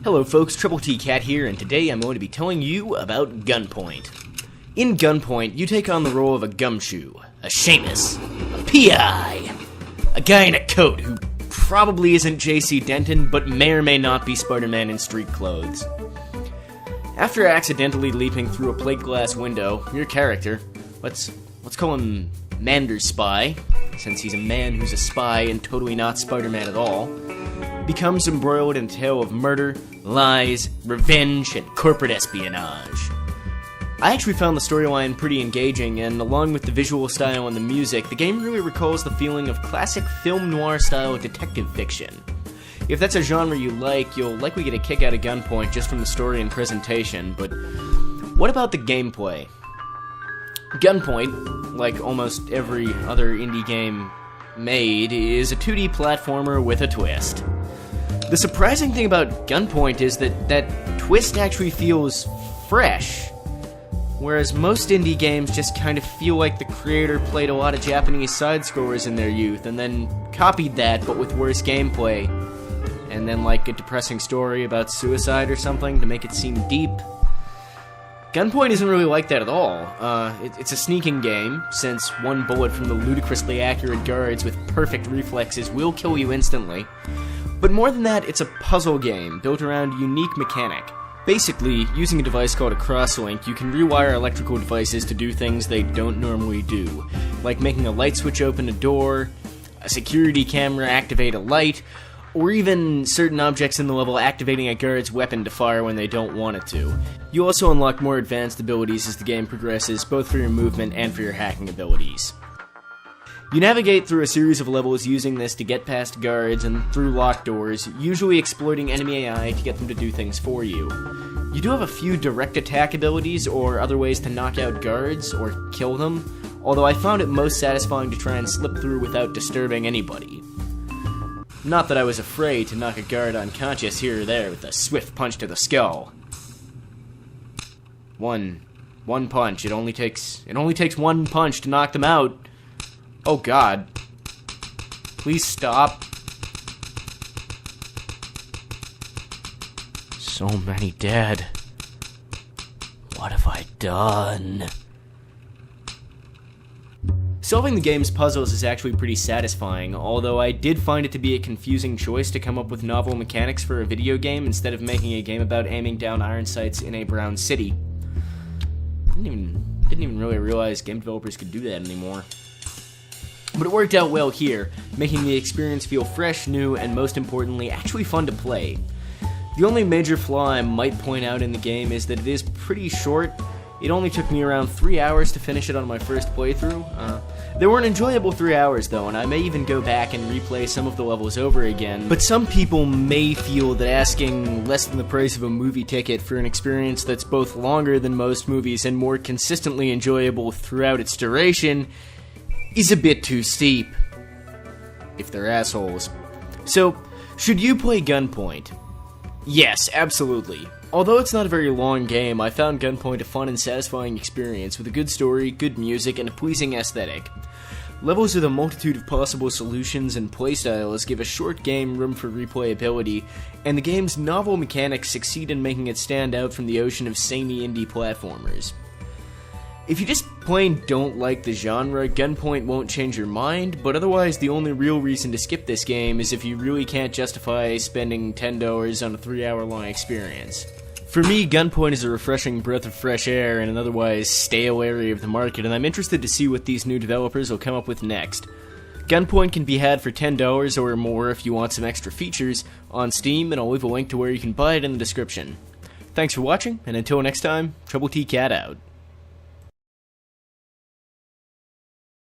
Hello folks, Triple T Cat here, and today I'm going to be telling you about Gunpoint. In Gunpoint, you take on the role of a gumshoe, a Seamus, a PI, a guy in a coat who probably isn't JC Denton, but may or may not be Spider-Man in street clothes. After accidentally leaping through a plate glass window, your character, let's call him Mander's Spy, since he's a man who's a spy and totally not Spider-Man at all, becomes embroiled in a tale of murder, lies, revenge, and corporate espionage. I actually found the storyline pretty engaging, and along with the visual style and the music, the game really recalls the feeling of classic film noir style detective fiction. If that's a genre you like, you'll likely get a kick out of Gunpoint just from the story and presentation, but what about the gameplay? Gunpoint, like almost every other indie game made, is a 2D platformer with a twist. The surprising thing about Gunpoint is that twist actually feels fresh, whereas most indie games just kind of feel like the creator played a lot of Japanese side-scrollers in their youth and then copied that but with worse gameplay, and then like a depressing story about suicide or something to make it seem deep. Gunpoint isn't really like that at all. It's a sneaking game, since one bullet from the ludicrously accurate guards with perfect reflexes will kill you instantly. But more than that, it's a puzzle game built around a unique mechanic. Basically, using a device called a crosslink, you can rewire electrical devices to do things they don't normally do, like making a light switch open a door, a security camera activate a light, or even certain objects in the level activating a guard's weapon to fire when they don't want it to. You also unlock more advanced abilities as the game progresses, both for your movement and for your hacking abilities. You navigate through a series of levels using this to get past guards and through locked doors, usually exploiting enemy AI to get them to do things for you. You do have a few direct attack abilities or other ways to knock out guards or kill them, although I found it most satisfying to try and slip through without disturbing anybody. Not that I was afraid to knock a guard unconscious here or there with a swift punch to the skull. One punch. It only takes one punch to knock them out. Oh god. Please stop. So many dead. What have I done? Solving the game's puzzles is actually pretty satisfying, although I did find it to be a confusing choice to come up with novel mechanics for a video game instead of making a game about aiming down iron sights in a brown city. Didn't even really realize game developers could do that anymore. But it worked out well here, making the experience feel fresh, new, and most importantly, actually fun to play. The only major flaw I might point out in the game is that it is pretty short. It only took me around 3 hours to finish it on my first playthrough. They were an enjoyable 3 hours though, and I may even go back and replay some of the levels over again. But some people may feel that asking less than the price of a movie ticket for an experience that's both longer than most movies and more consistently enjoyable throughout its duration is a bit too steep, if they're assholes. So, should you play Gunpoint? Yes, absolutely. Although it's not a very long game, I found Gunpoint a fun and satisfying experience with a good story, good music, and a pleasing aesthetic. Levels with a multitude of possible solutions and playstyles give a short game room for replayability, and the game's novel mechanics succeed in making it stand out from the ocean of samey indie platformers. If you just plain don't like the genre, Gunpoint won't change your mind, but otherwise the only real reason to skip this game is if you really can't justify spending $10 on a 3-hour-long experience. For me, Gunpoint is a refreshing breath of fresh air in an otherwise stale area of the market, and I'm interested to see what these new developers will come up with next. Gunpoint can be had for $10 or more if you want some extra features on Steam, and I'll leave a link to where you can buy it in the description. Thanks for watching, and until next time, Trouble T Cat out.